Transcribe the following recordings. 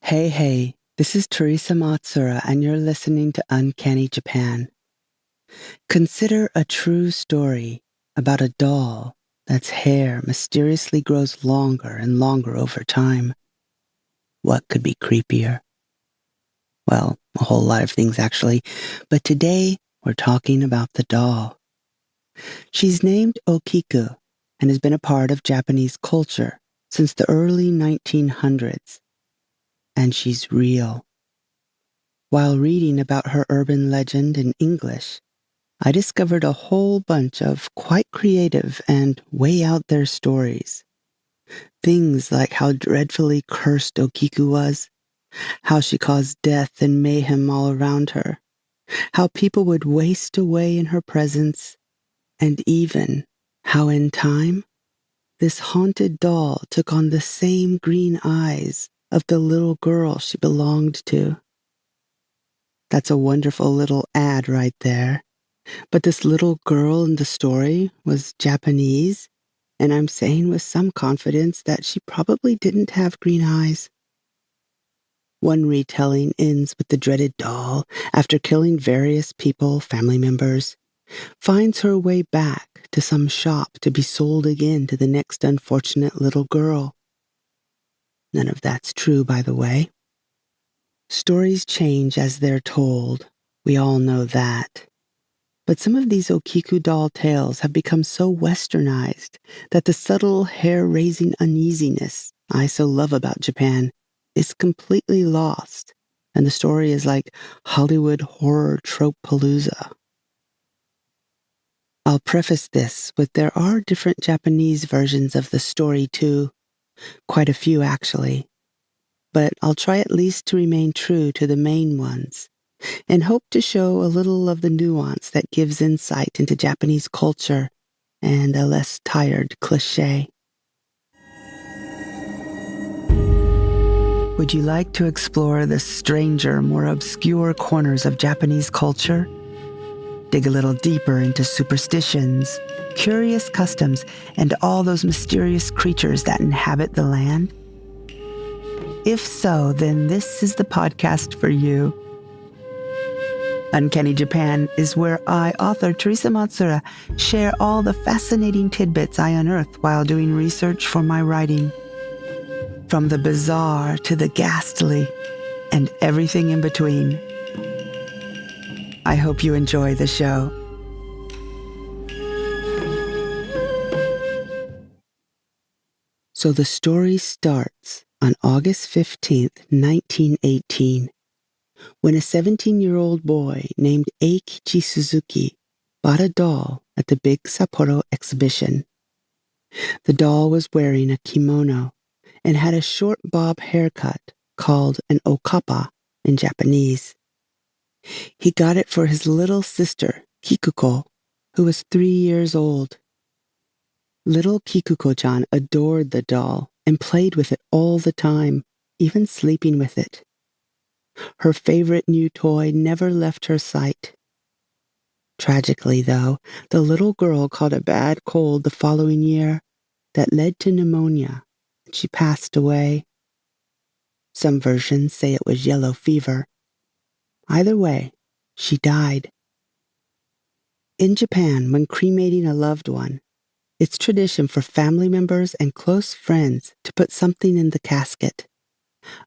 Hey, this is Teresa Matsura, and you're listening to Uncanny Japan. Consider a true story about a doll that's hair mysteriously grows longer and longer over time. What could be creepier? Well, a whole lot of things actually, but today we're talking about the doll. She's named Okiku and has been a part of Japanese culture since the early 1900s, and she's real. While reading about her urban legend in English, I discovered a whole bunch of quite creative and way out there stories. Things like how dreadfully cursed Okiku was, how she caused death and mayhem all around her, how people would waste away in her presence, and even how in time, this haunted doll took on the same green eyes of the little girl she belonged to. That's a wonderful little ad right there. But this little girl in the story was Japanese, and I'm saying with some confidence that she probably didn't have green eyes. One retelling ends with the dreaded doll, after killing various people, family members, finds her way back to some shop to be sold again to the next unfortunate little girl. None of that's true, by the way. Stories change as they're told. We all know that. But some of these Okiku doll tales have become so westernized that the subtle hair-raising uneasiness I so love about Japan is completely lost, and the story is like Hollywood horror trope-palooza. I'll preface this with there are different Japanese versions of the story too, quite a few actually, but I'll try at least to remain true to the main ones, and hope to show a little of the nuance that gives insight into Japanese culture and a less tired cliché. Would you like to explore the stranger, more obscure corners of Japanese culture? Dig a little deeper into superstitions, curious customs, and all those mysterious creatures that inhabit the land? If so, then this is the podcast for you. Uncanny Japan is where I, author Teresa Matsura, share all the fascinating tidbits I unearth while doing research for my writing. From the bizarre to the ghastly, and everything in between. I hope you enjoy the show. So the story starts on August 15th, 1918. When a 17-year-old boy named Eikichi Suzuki bought a doll at the big Sapporo exhibition. The doll was wearing a kimono and had a short bob haircut called an okappa in Japanese. He got it for his little sister, Kikuko, who was 3 years old. Little Kikuko-chan adored the doll and played with it all the time, even sleeping with it. Her favorite new toy never left her sight. Tragically, though, the little girl caught a bad cold the following year that led to pneumonia, and she passed away. Some versions say it was yellow fever. Either way, she died. In Japan, when cremating a loved one, it's tradition for family members and close friends to put something in the casket,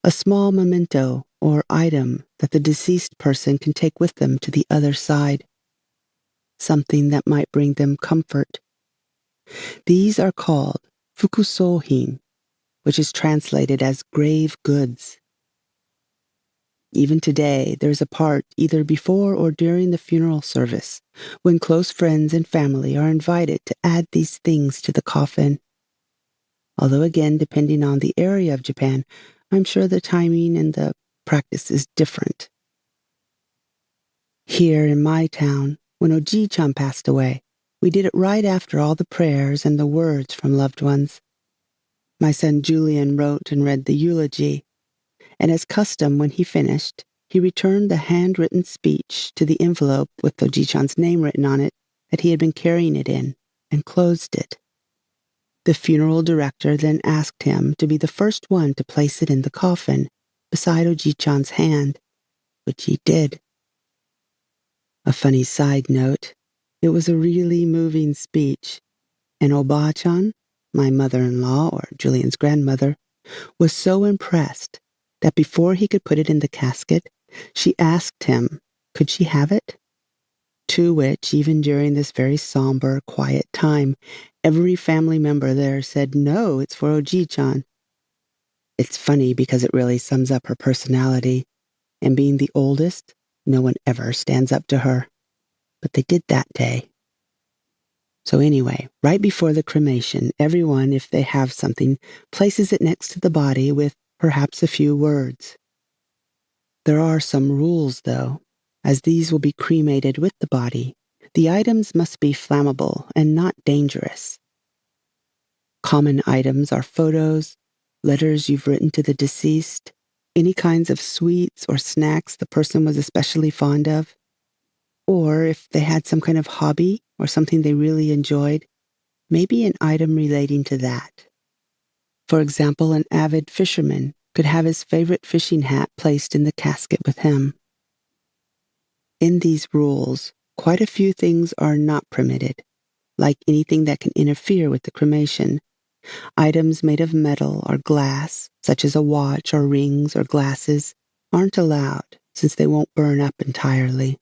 a small memento or item that the deceased person can take with them to the other side, something that might bring them comfort. These are called fukusohin, which is translated as grave goods. Even today, there's a part either before or during the funeral service when close friends and family are invited to add these things to the coffin. Although again, depending on the area of Japan, I'm sure the timing and the practice is different. Here in my town, when Oji-chan passed away, we did it right after all the prayers and the words from loved ones. My son Julian wrote and read the eulogy, and as custom when he finished, he returned the handwritten speech to the envelope with Oji-chan's name written on it that he had been carrying it in, and closed it. The funeral director then asked him to be the first one to place it in the coffin, beside Oji-chan's hand, which he did. A funny side note, it was a really moving speech, and Oba-chan, my mother-in-law, or Julian's grandmother, was so impressed that before he could put it in the casket, she asked him, could she have it? To which, even during this very somber, quiet time, every family member there said, no, it's for Oji-chan. It's funny because it really sums up her personality, and being the oldest, no one ever stands up to her. But they did that day. So anyway, right before the cremation, everyone, if they have something, places it next to the body with perhaps a few words. There are some rules, though, as these will be cremated with the body. The items must be flammable and not dangerous. Common items are photos, letters you've written to the deceased, any kinds of sweets or snacks the person was especially fond of, or if they had some kind of hobby or something they really enjoyed, maybe an item relating to that. For example, an avid fisherman could have his favorite fishing hat placed in the casket with him. In these rules, quite a few things are not permitted, like anything that can interfere with the cremation. Items made of metal or glass, such as a watch or rings or glasses, aren't allowed since they won't burn up entirely.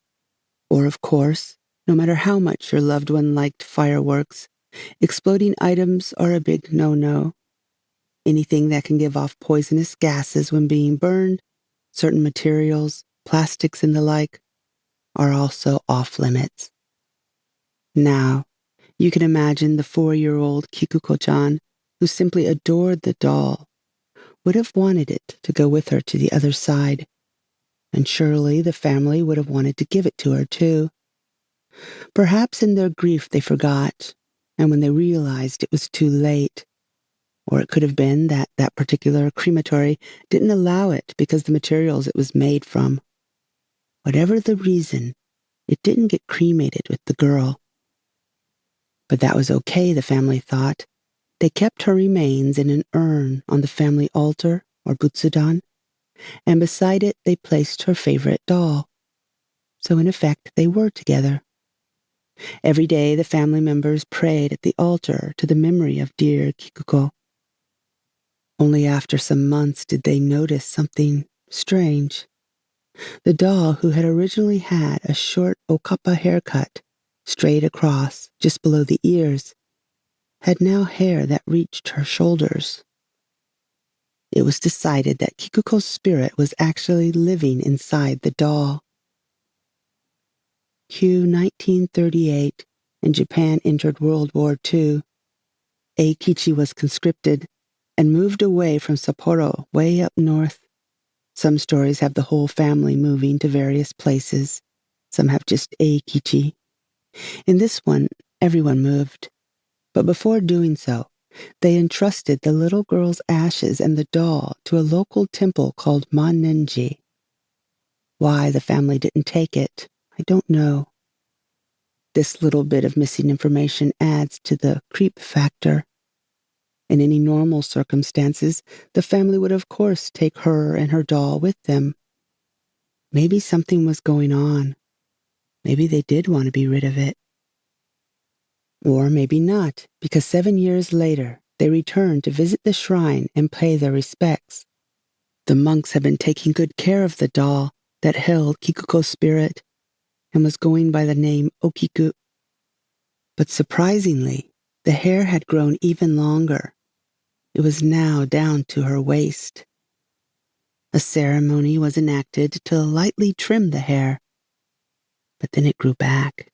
Or, of course, no matter how much your loved one liked fireworks, exploding items are a big no-no. Anything that can give off poisonous gases when being burned, certain materials, plastics and the like, are also off limits. Now, you can imagine the 4-year-old Kikuko-chan, who simply adored the doll, would have wanted it to go with her to the other side, and surely the family would have wanted to give it to her too. Perhaps in their grief they forgot, and when they realized it was too late, or it could have been that that particular crematory didn't allow it because the materials it was made from. Whatever the reason, it didn't get cremated with the girl. But that was okay, the family thought. They kept her remains in an urn on the family altar, or butsudan, and beside it they placed her favorite doll. So in effect, they were together. Every day the family members prayed at the altar to the memory of dear Kikuko. Only after some months did they notice something strange. The doll, who had originally had a short okappa haircut, straight across, just below the ears, had now hair that reached her shoulders. It was decided that Kikuko's spirit was actually living inside the doll. Q 1938, and Japan entered World War II. Eikichi was conscripted and moved away from Sapporo, way up north. Some stories have the whole family moving to various places. Some have just Eikichi. In this one, everyone moved. But before doing so, they entrusted the little girl's ashes and the doll to a local temple called Mannenji. Why the family didn't take it, I don't know. This little bit of missing information adds to the creep factor. In any normal circumstances, the family would of course take her and her doll with them. Maybe something was going on. Maybe they did want to be rid of it. Or maybe not, because 7 years later, they returned to visit the shrine and pay their respects. The monks had been taking good care of the doll that held Kikuko's spirit and was going by the name Okiku. But surprisingly, the hair had grown even longer. It was now down to her waist. A ceremony was enacted to lightly trim the hair, but then it grew back.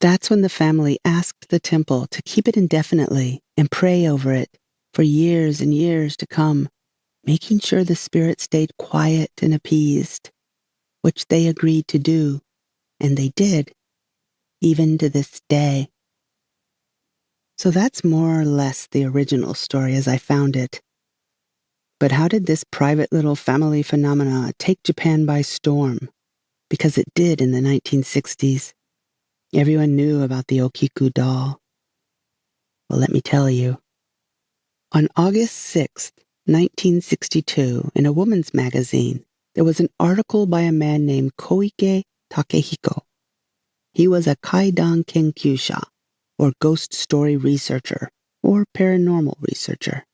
That's when the family asked the temple to keep it indefinitely and pray over it for years and years to come, making sure the spirit stayed quiet and appeased, which they agreed to do, and they did, even to this day. So that's more or less the original story as I found it. But how did this private little family phenomena take Japan by storm? Because it did in the 1960s. Everyone knew about the Okiku doll. Well, let me tell you. On August 6th, 1962, in a woman's magazine, there was an article by a man named Koike Takehiko. He was a Kaidan Kenkyusha, or ghost story researcher, or paranormal researcher.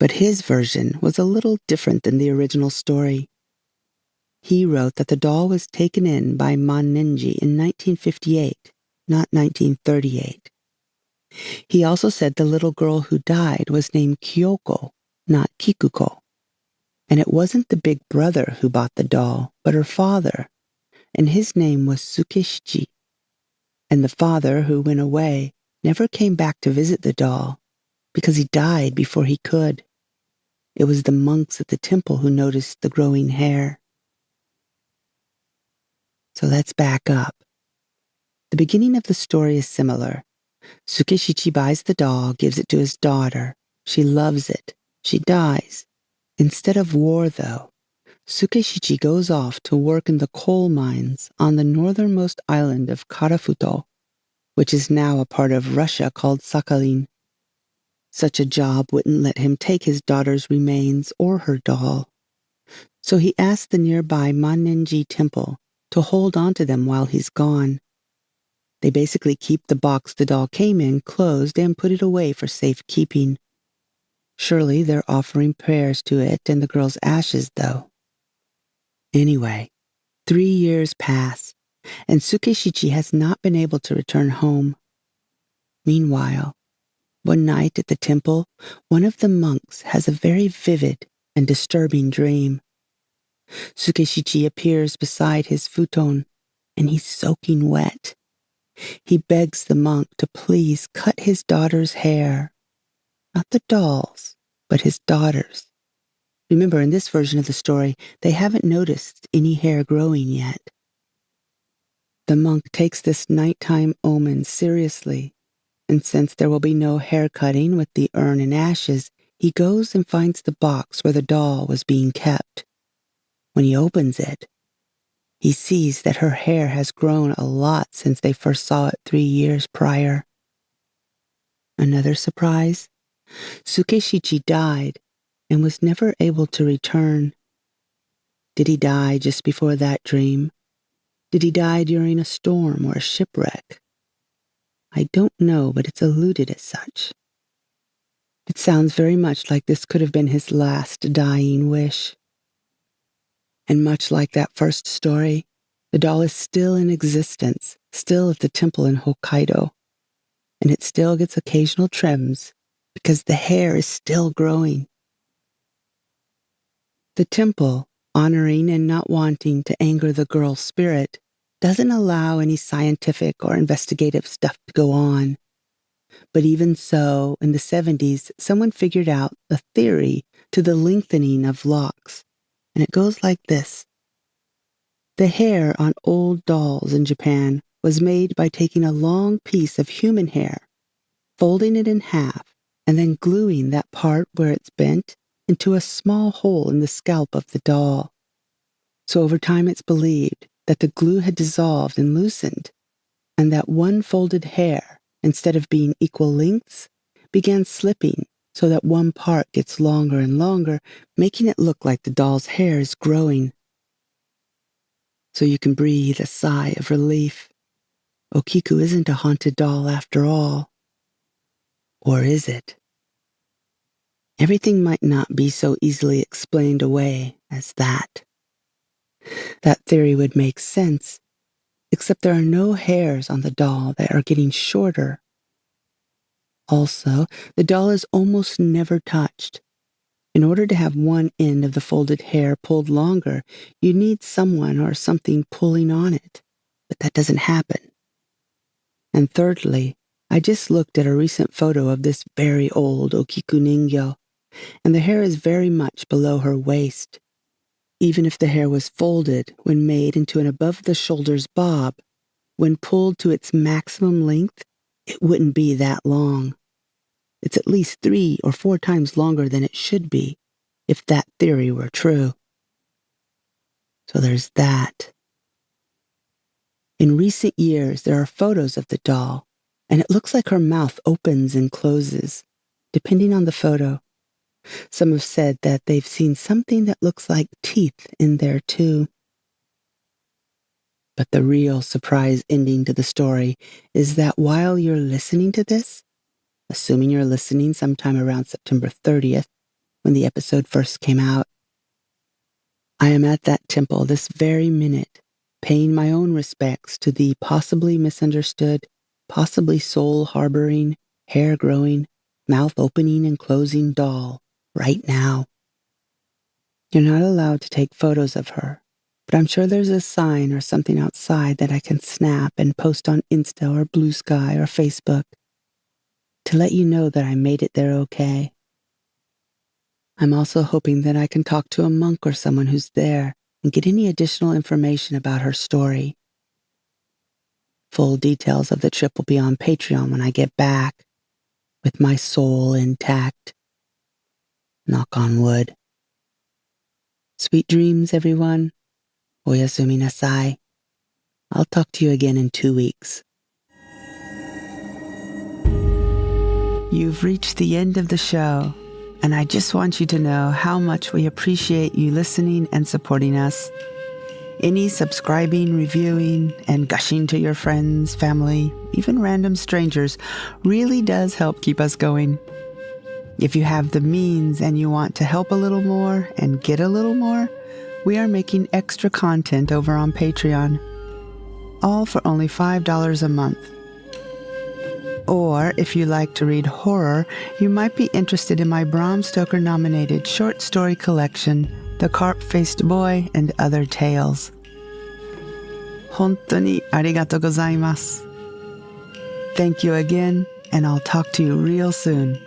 But his version was a little different than the original story. He wrote that the doll was taken in by Manninji in 1958, not 1938. He also said the little girl who died was named Kyoko, not Kikuko. And it wasn't the big brother who bought the doll, but her father, and his name was Tsukishichi. And the father, who went away, never came back to visit the doll, because he died before he could. It was the monks at the temple who noticed the growing hair. So let's back up. The beginning of the story is similar. Tsukishichi buys the doll, gives it to his daughter. She loves it. She dies. Instead of war, though, Tsukishichi goes off to work in the coal mines on the northernmost island of Karafuto, which is now a part of Russia called Sakhalin. Such a job wouldn't let him take his daughter's remains or her doll. So he asked the nearby Manninji temple to hold on to them while he's gone. They basically keep the box the doll came in closed and put it away for safekeeping. Surely they're offering prayers to it and the girl's ashes, though. Anyway, 3 years pass, and Tsukishichi has not been able to return home. Meanwhile, one night at the temple, one of the monks has a very vivid and disturbing dream. Tsukishichi appears beside his futon, and he's soaking wet. He begs the monk to please cut his daughter's hair. Not the doll's, but his daughter's. Remember, in this version of the story, they haven't noticed any hair growing yet. The monk takes this nighttime omen seriously, and since there will be no hair cutting with the urn and ashes, he goes and finds the box where the doll was being kept. When he opens it, he sees that her hair has grown a lot since they first saw it 3 years prior. Another surprise? Tsukishichi died and was never able to return. Did he die just before that dream? Did he die during a storm or a shipwreck? I don't know, but it's alluded as such. It sounds very much like this could have been his last dying wish. And much like that first story, the doll is still in existence, still at the temple in Hokkaido, and it still gets occasional trims because the hair is still growing. The temple, honoring and not wanting to anger the girl's spirit, doesn't allow any scientific or investigative stuff to go on. But even so, in the 70s, someone figured out the theory to the lengthening of locks, and it goes like this. The hair on old dolls in Japan was made by taking a long piece of human hair, folding it in half, and then gluing that part where it's bent into a small hole in the scalp of the doll. So over time it's believed that the glue had dissolved and loosened, and that one folded hair, instead of being equal lengths, began slipping so that one part gets longer and longer, making it look like the doll's hair is growing. So you can breathe a sigh of relief. Okiku isn't a haunted doll after all. Or is it? Everything might not be so easily explained away as that. That theory would make sense, except there are no hairs on the doll that are getting shorter. Also, the doll is almost never touched. In order to have one end of the folded hair pulled longer, you need someone or something pulling on it, but that doesn't happen. And thirdly, I just looked at a recent photo of this very old Okiku Ningyo, and the hair is very much below her waist. Even if the hair was folded when made into an above-the-shoulders bob, when pulled to its maximum length, it wouldn't be that long. It's at least 3 or 4 times longer than it should be, if that theory were true. So there's that. In recent years, there are photos of the doll, and it looks like her mouth opens and closes, depending on the photo. Some have said that they've seen something that looks like teeth in there too. But the real surprise ending to the story is that while you're listening to this, assuming you're listening sometime around September 30th, when the episode first came out, I am at that temple this very minute, paying my own respects to the possibly misunderstood, possibly soul-harboring, hair-growing, mouth-opening and closing doll right now. You're not allowed to take photos of her, but I'm sure there's a sign or something outside that I can snap and post on Insta or Blue Sky or Facebook to let you know that I made it there okay. I'm also hoping that I can talk to a monk or someone who's there and get any additional information about her story. Full details of the trip will be on Patreon when I get back, with my soul intact. Knock on wood. Sweet dreams, everyone. Oyasumi nasai. I'll talk to you again in 2 weeks. You've reached the end of the show, and I just want you to know how much we appreciate you listening and supporting us. Any subscribing, reviewing, and gushing to your friends, family, even random strangers really does help keep us going. If you have the means and you want to help a little more and get a little more, we are making extra content over on Patreon, all for only $5 a month. Or if you like to read horror, you might be interested in my Bram Stoker-nominated short story collection, The Carp-Faced Boy and Other Tales. 本当にありがとうございます. Thank you again, and I'll talk to you real soon.